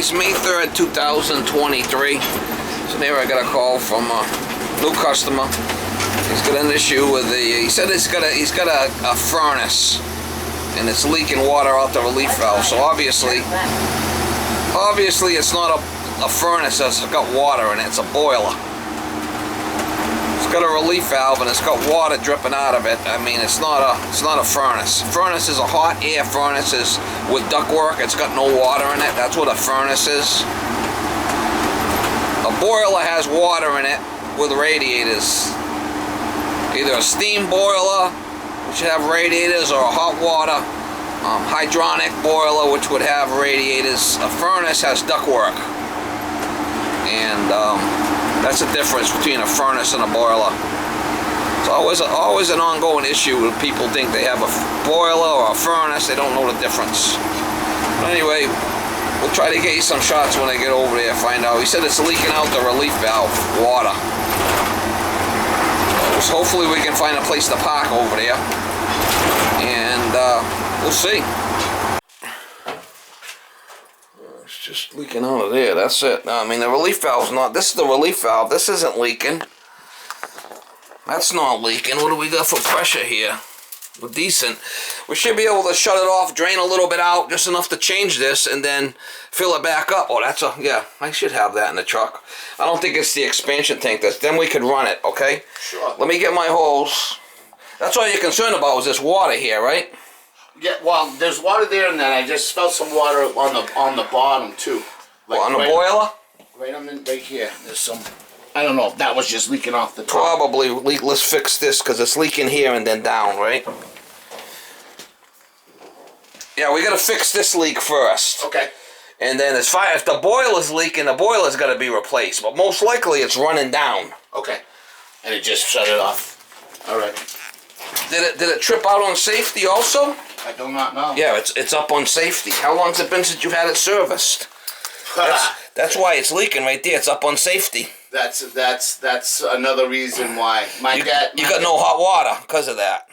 Today's May 3rd, 2023. So there I got a call from a new customer. He's got an issue with the, he said he's got a furnace and it's leaking water out the relief valve. So obviously it's not a furnace that's got water in it, it's a boiler. It's got a relief valve and it's got water dripping out of it. I mean, it's not a furnace. Furnace is a hot air furnace with ductwork. It's got no water in it. That's what a furnace is. A boiler has water in it with radiators. Either a steam boiler, which would have radiators, or a hot water hydronic boiler, which would have radiators. A furnace has ductwork. And that's the difference between a furnace and a boiler. It's always an ongoing issue when people think they have a boiler or a furnace. They don't know the difference. But anyway, we'll try to get you some shots when I get over there, find out. He said it's leaking out the relief valve water. So hopefully we can find a place to park over there. And we'll see. It's just leaking out of there, that's it. I mean, the relief valve's not, this is the relief valve, this isn't leaking. That's not leaking. What do we got for pressure here? We're decent. We should be able to shut it off, drain a little bit out, just enough to change this, and then fill it back up. Oh, that's yeah, I should have that in the truck. I don't think it's the expansion tank, then we could run it, okay? Sure. Let me get my hose. That's all you're concerned about is this water here, right? Yeah, well, there's water there, and then I just felt some water on the bottom too. Like on the boiler? Right here. There's some. I don't know if that was just leaking off the top. Probably. Let's fix this because it's leaking here and then down, right? Yeah, we gotta fix this leak first. Okay. And then as far if the boiler's leaking, the boiler's gotta be replaced. But most likely it's running down. Okay. And it just shut it off. All right. Did it trip out on safety also? I do not know. Yeah, it's up on safety. How long's it been since you had it serviced? That's why it's leaking right there. It's up on safety. That's another reason why you got no hot water because of that.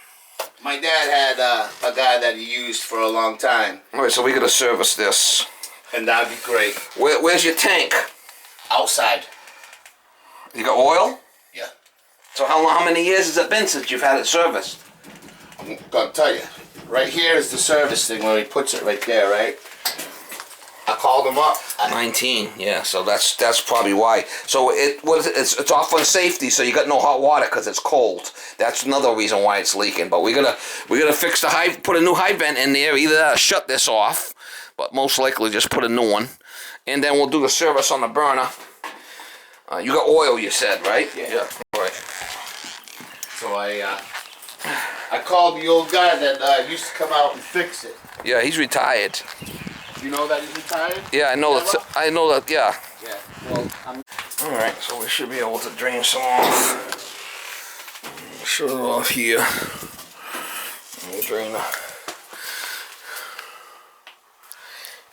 My dad had a guy that he used for a long time. All right, so we gotta service this. And that'd be great. Where's your tank? Outside. You got oil? Yeah. So how many years has it been since you've had it serviced? I'm gonna tell you. Right here is the service thing where he puts it right there, right? I called him up. 19, yeah. So that's probably why. So it's off on safety. So you got no hot water because it's cold. That's another reason why it's leaking. But we gotta fix the put a new high vent in there. Either shut this off, but most likely just put a new one, and then we'll do the service on the burner. You got oil, you said, right? Yeah. All right. So I called the old guy that used to come out and fix it. Yeah, he's retired. You know that he's retired? Yeah, I know that. I know that. Yeah. Yeah. Well, all right, so we should be able to drain some off. Shut it off here. We'll drain the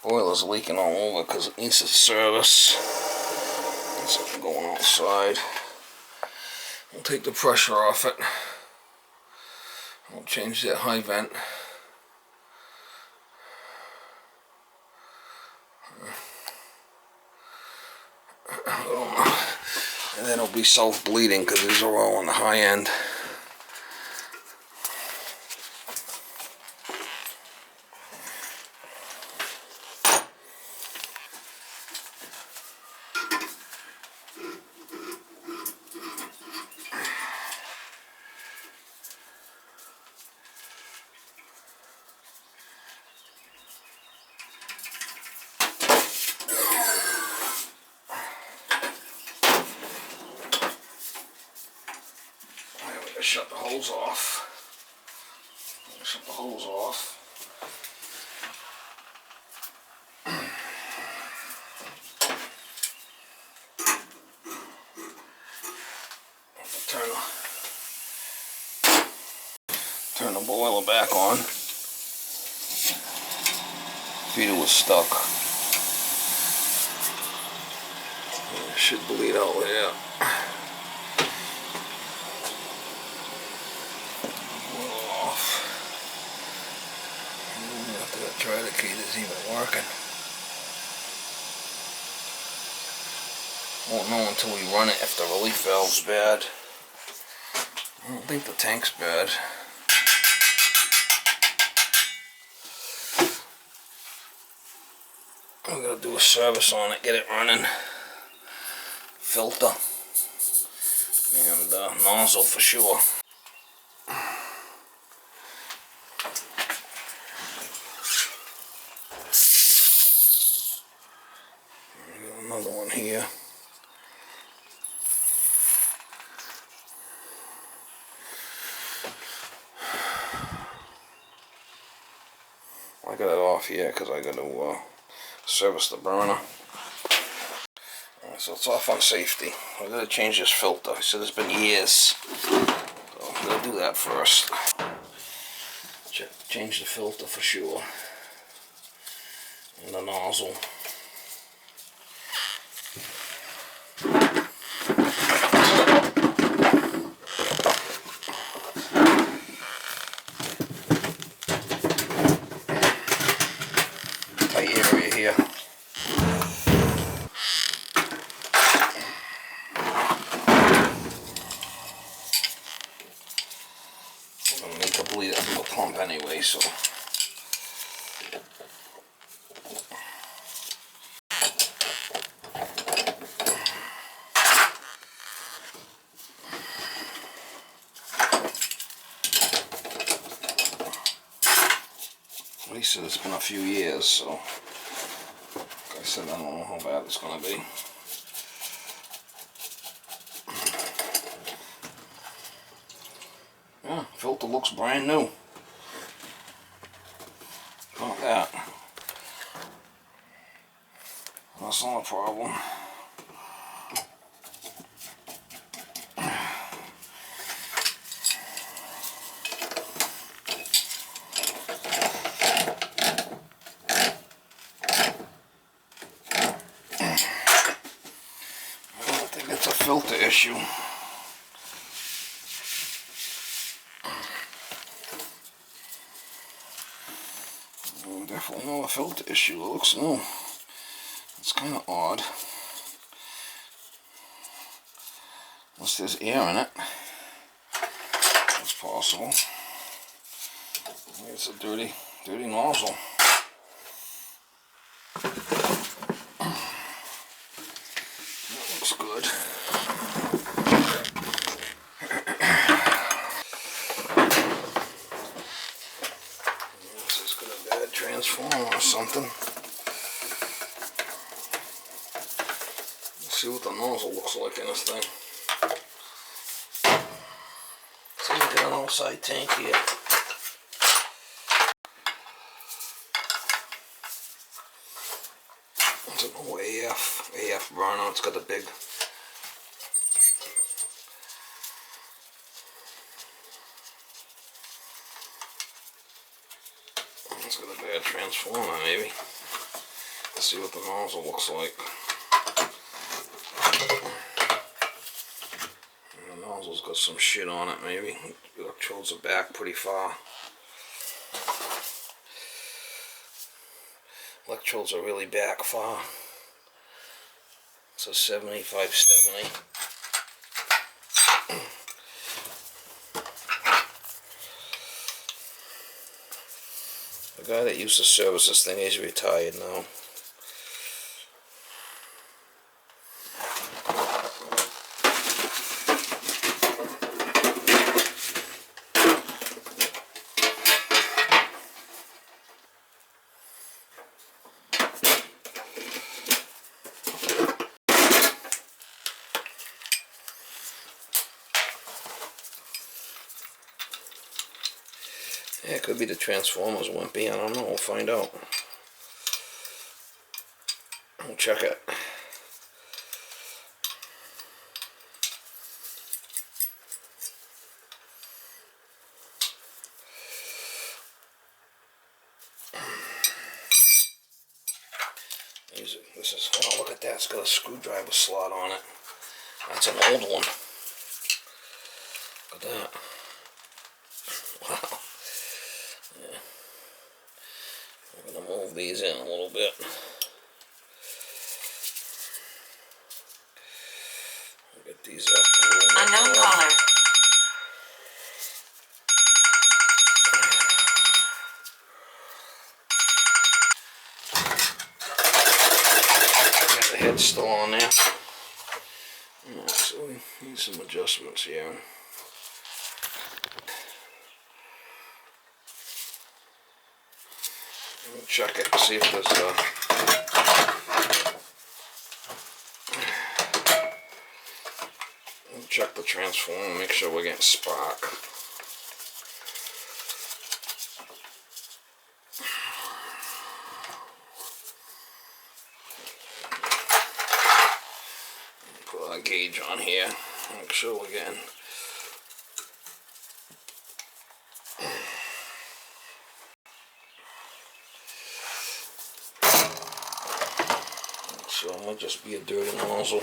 boiler's leaking all over because it needs a service. There's something going outside. We'll take the pressure off it. We'll change that high vent. And then it'll be self-bleeding because these are all on the high end. Shut the hose off. Shut the hose off. Turn the boiler back on. Feeder was stuck. It should bleed out there. Try the key is even working. Won't know until we run it if the relief valve's bad. I don't think the tank's bad. I'm gonna do a service on it, get it running. Filter and nozzle for sure. Another one here. I got it off here because I got to service the burner. So it's off on safety. I got to change this filter. He said it's been years. So I'm going to do that first. Change the filter for sure. And the nozzle. Tight area here. I'm going to make a bleed it from the pump anyway, so. He said it's been a few years, so like I said, I don't know how bad it's going to be. Yeah, filter looks brand new. Not that. That's not a problem. It's a filter issue. Definitely not a filter issue. It looks new. It's kind of odd. Unless there's air in it. That's possible. It's a dirty nozzle. That looks good. This has got a bad transformer or something. Let's see what the nozzle looks like in this thing. So we got an outside tank here. It's an old AF burner. It's got a big. It's got a bad transformer, maybe. Let's see what the nozzle looks like. The nozzle's got some shit on it, maybe. The electrodes are back pretty far. Electrodes are really back far. So 7570. The guy that used to service this thing, he's retired now. Yeah, it could be the transformers wimpy. I don't know. We'll find out. We'll check it. This is, oh, look at that. It's got a screwdriver slot on it. That's an old one. Look at that. Wow. Yeah. I'm going to move these in a little bit. these up a little bit Unknown more. caller. Yeah, the head's still on there. Alright, so we need some adjustments here. We'll check it, see if there's we'll check the transformer, make sure we're getting spark. Put our gauge on here, make sure we're getting. So it might just be a dirty nozzle.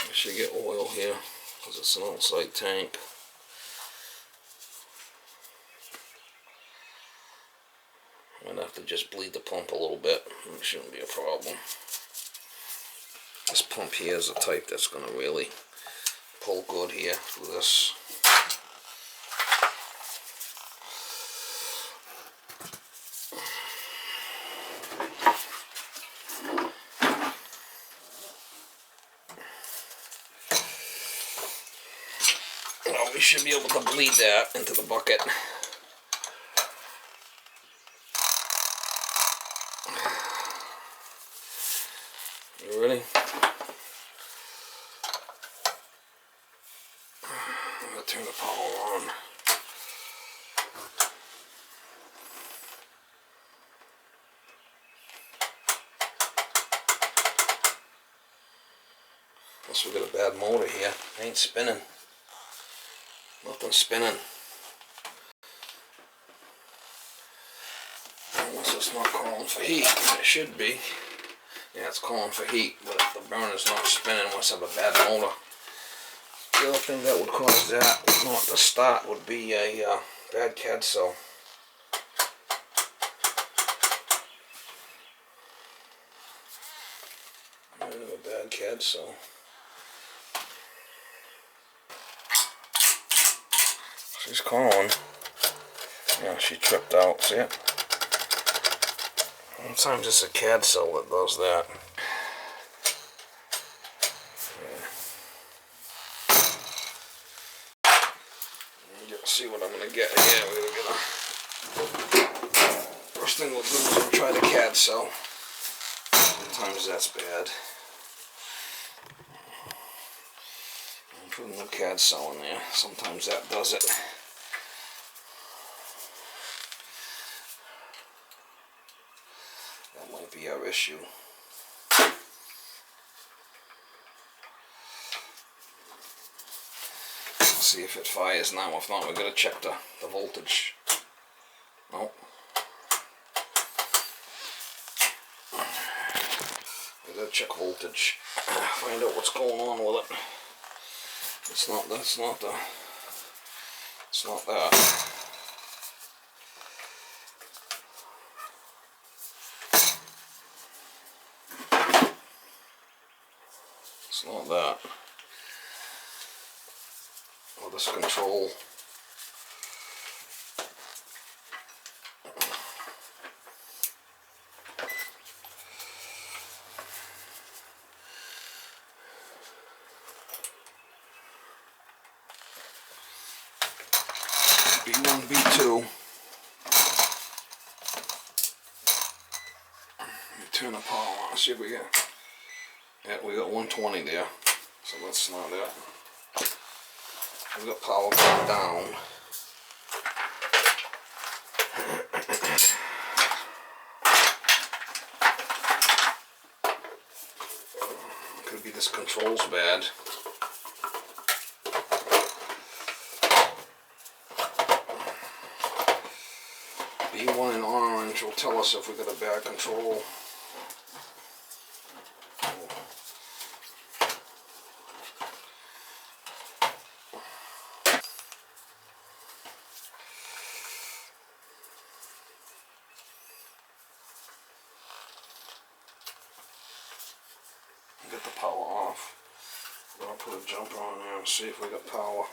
We should get oil here because it's an outside tank. I'm gonna have to just bleed the pump a little bit. It shouldn't be a problem. This pump here is the type that's going to really pull good here through this. Well, we should be able to bleed that into the bucket. You ready? I'm going to turn the power on. Unless we got a bad motor here. It ain't spinning. Nothing's spinning. Unless it's not calling for heat. It should be. Yeah, it's calling for heat, but the burner's not spinning. Must have a bad motor. The other thing that would cause that not to start would be a bad CAD cell. A bad CAD cell. She's calling. Yeah, she tripped out. See it? Sometimes it's a CAD cell that does that. See what I'm gonna get here. We're gonna get a. First thing we'll do is we'll try the CAD cell. Sometimes that's bad. Put a new CAD cell in there. Sometimes that does it. That might be our issue. See if it fires now. If not, we're going to check the voltage. Nope. We got to check voltage. Find out what's going on with it. It's not that. It's not that. It's not that. Or this control. B1, B2. Let me turn the power on. See if we get. Yeah, we got 120 there. So that's not it. We got power going down. Could be this control's bad. B1 in orange will tell us if we got a bad control. the power off. I'm gonna put a jumper on there and see if we got power.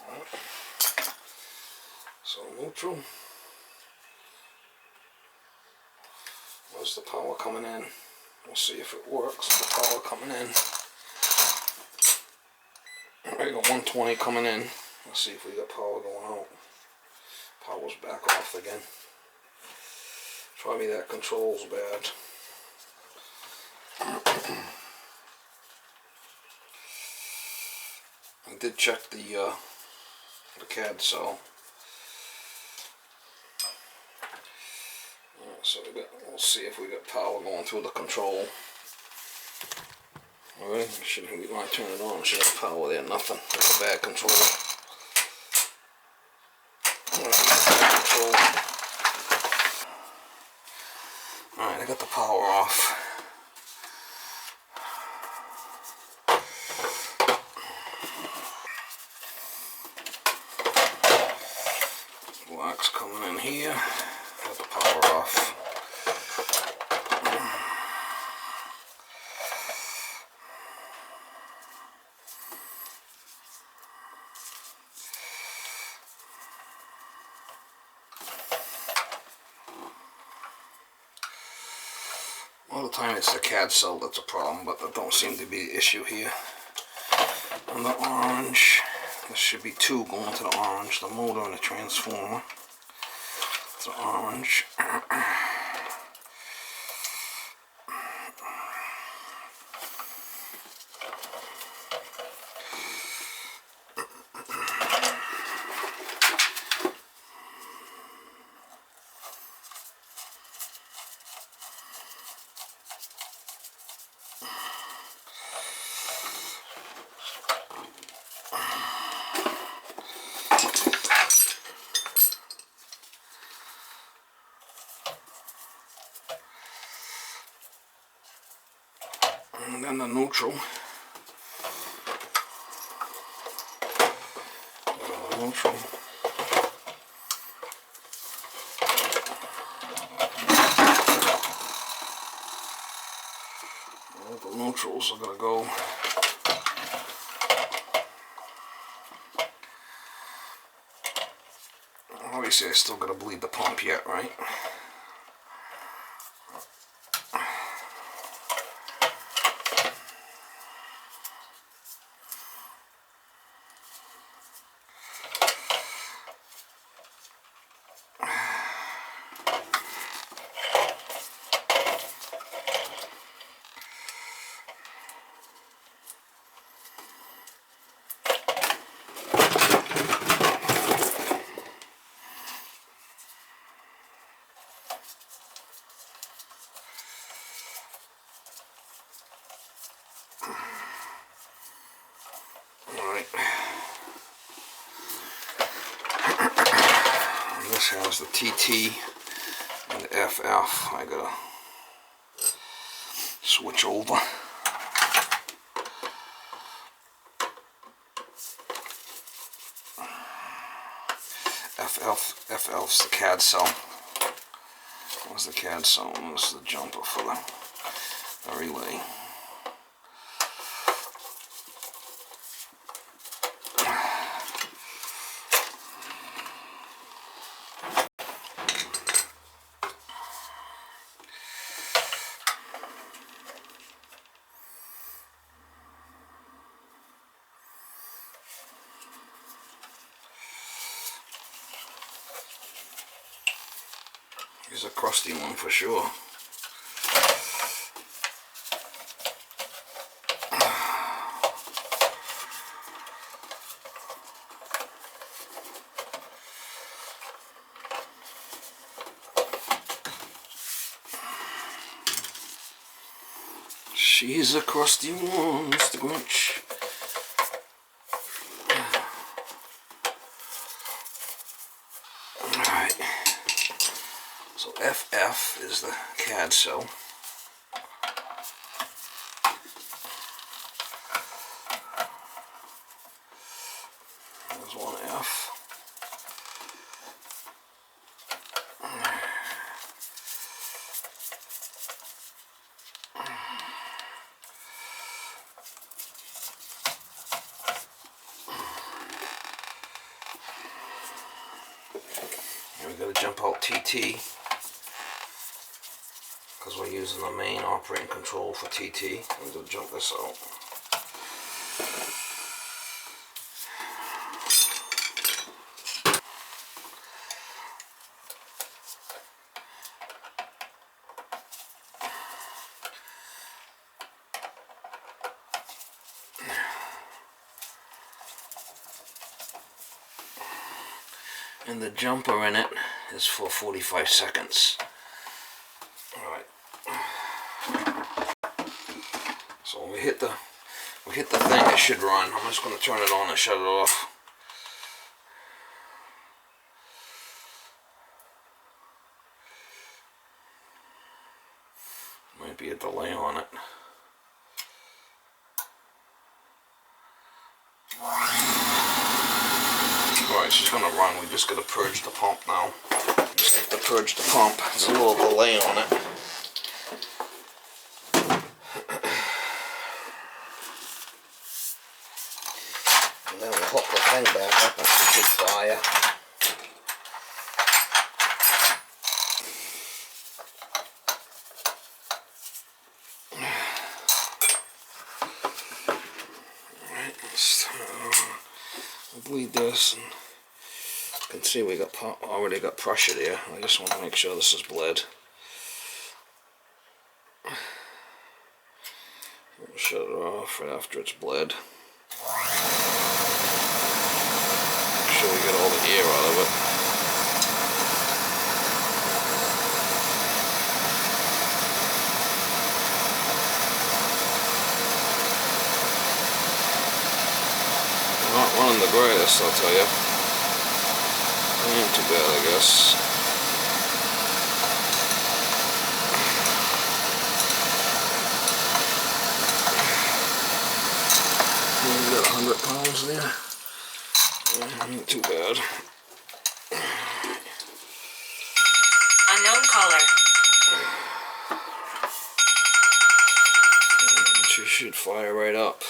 Alright. So neutral. Where's the power coming in? We'll see if it works. The power coming in. We got 120 coming in. Let's see if we got power going out. Power's back off again. Try me that control's bad. I did check the CAD cell. So we'll see if we got power going through the control. Alright, when I turn it on, should have power there, nothing. That's a bad control. Alright, I got the power off. Black's coming in here. Got the power off. All the time it's the CAD cell that's a problem, but that don't seem to be the issue here. On the orange, there should be two going to the orange, the motor and the transformer. It's the orange. And then the neutral. Neutral. The neutrals are gonna go. Obviously, I still gotta bleed the pump yet, right? This has the TT and the FF. I gotta switch over. FF's the CAD cell. Where's the CAD cell? And this is the jumper for the relay. Here's a crusty one for sure. She's a crusty one, Mr. Grinch. Alright. So FF is the CAD cell. There's one F. TT, because we're using the main operating control for TT. I'm going to jump this out. And the jumper in it is for 45 seconds. Alright. So when we hit the thing, it should run. I'm just going to turn it on and shut it off. Might be a delay on it. Alright, she's going to run. We just got to purge the pump now. Just have to purge the pump. There's a little delay on it. And then we'll hook the thing back up and it should fire. Alright, let's bleed this, and you can see we got already got pressure there. I just want to make sure this is bled. We'll shut it off right after it's bled. Make sure we get all the air out of it. Not running the greatest, I'll tell you. Ain't too bad, I guess. We got 100 pounds there. Yeah, ain't too bad. Unknown caller. She should fire right up.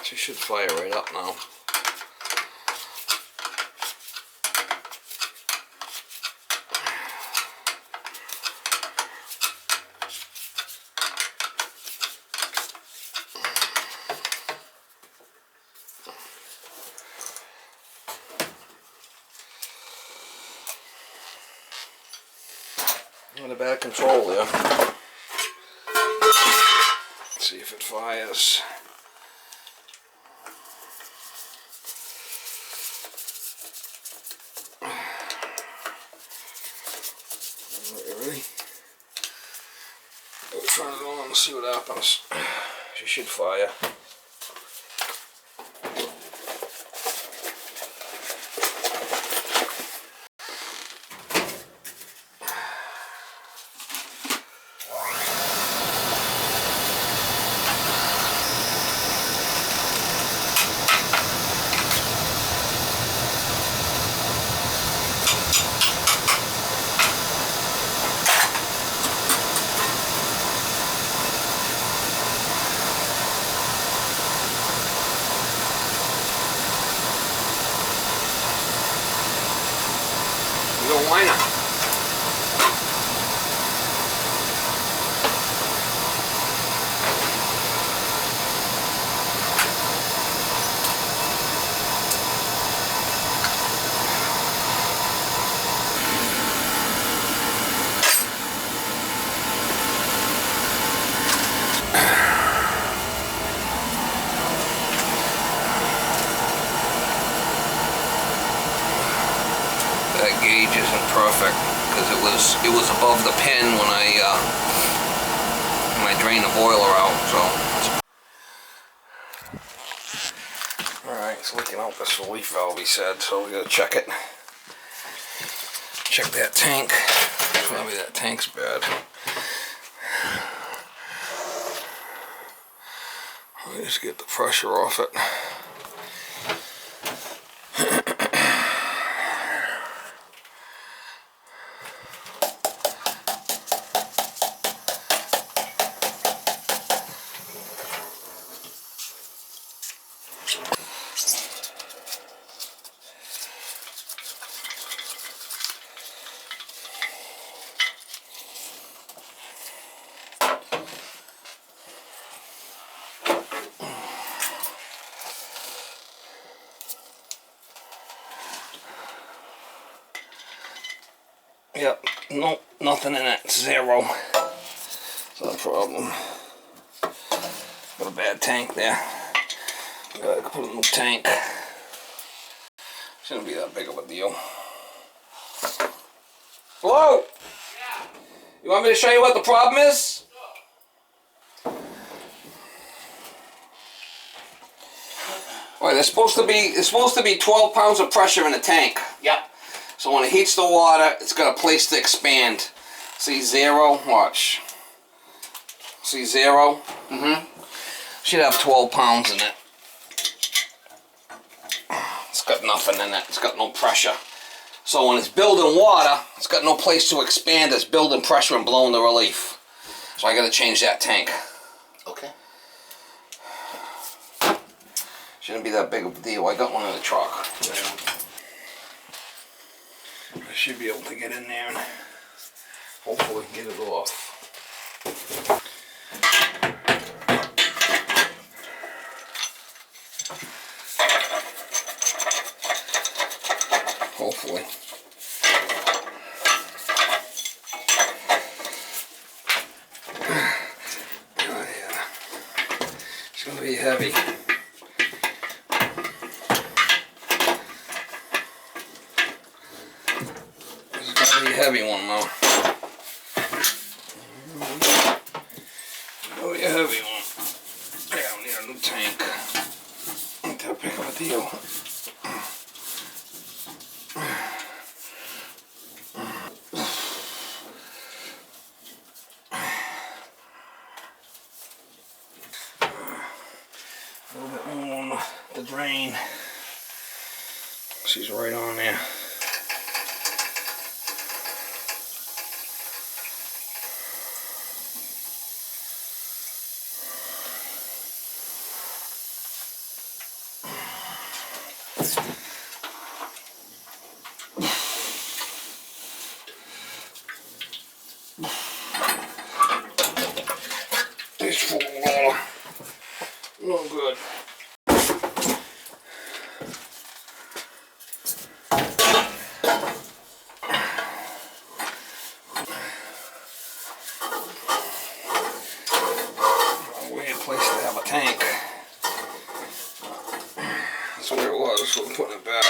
She should fire right up now. Not a bad control there. Let's see if it fires. Ready? We'll turn it on and see what happens. She should fire. Little whiner. That perfect because it was above the pin when I drained the boiler out. So, all right, it's leaking out this relief valve. He said, so we gotta check it. Check that tank. Probably that tank's bad. Let me just get the pressure off it. Yep, nope, nothing in it, 0. It's not a problem. Got a bad tank there. Gotta put a new tank. Shouldn't be that big of a deal. Hello? Yeah. You want me to show you what the problem is? Sure. Well, there's supposed to be 12 pounds of pressure in the tank. Yep. So when it heats the water, it's got a place to expand. See 0? Watch. See 0? Mm-hmm. Should have 12 pounds in it. It's got nothing in it. It's got no pressure. So when it's building water, it's got no place to expand. It's building pressure and blowing the relief. So I got to change that tank. Okay. Shouldn't be that big of a deal. I got one in the truck. I should be able to get in there and hopefully get it off. Hopefully. Oh yeah. It's gonna be heavy. Heavy one though. Oh, yeah, heavy one. Yeah, I need a new tank. Ain't that big of a deal. A little bit more on the drain. She's right on there. It's full of water. No good. A weird place to have a tank. That's where it was, so we're putting it back.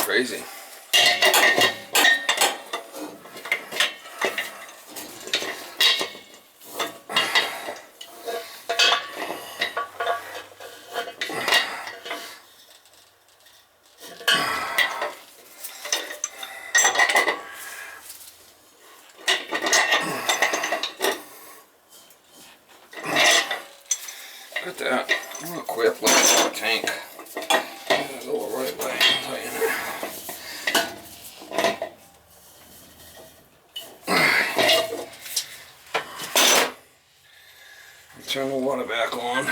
Crazy. Look at that. I'm gonna quit looking for a tank. I'm gonna go the right way, I'll tell you now. Turn the water back on.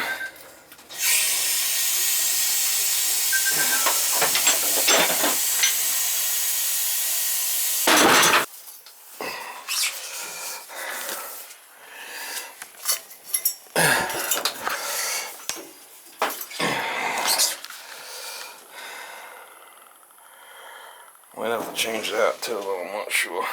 Might have to change that too, though, I'm not sure.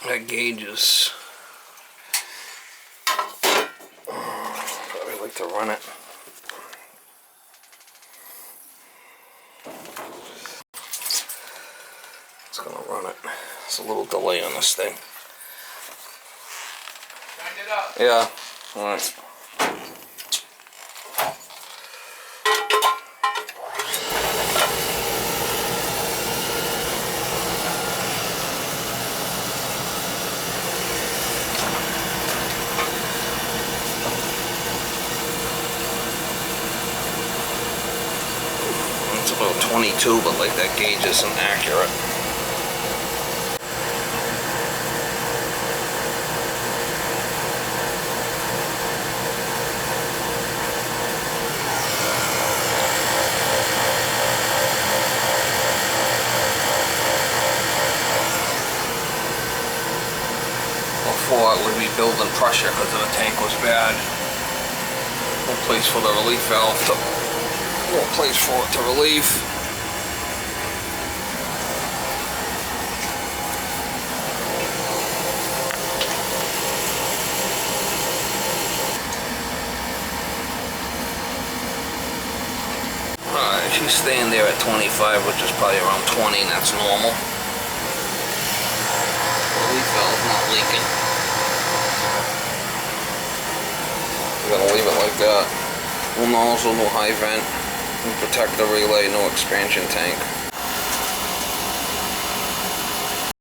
That gauge is... Probably like to run it. It's gonna run it. It's a little delay on this thing. Wind it up. Yeah, alright. It's about 22, but like that gauge isn't accurate. Before it would be building pressure because the tank was bad. No place for the relief valve to, no place for it to relieve. Alright, she's staying there at 25, which is probably around 20, and that's normal. Relief valve's not leaking. We're gonna leave it like that. No nozzle, no high vent. And protect the relay, no expansion tank.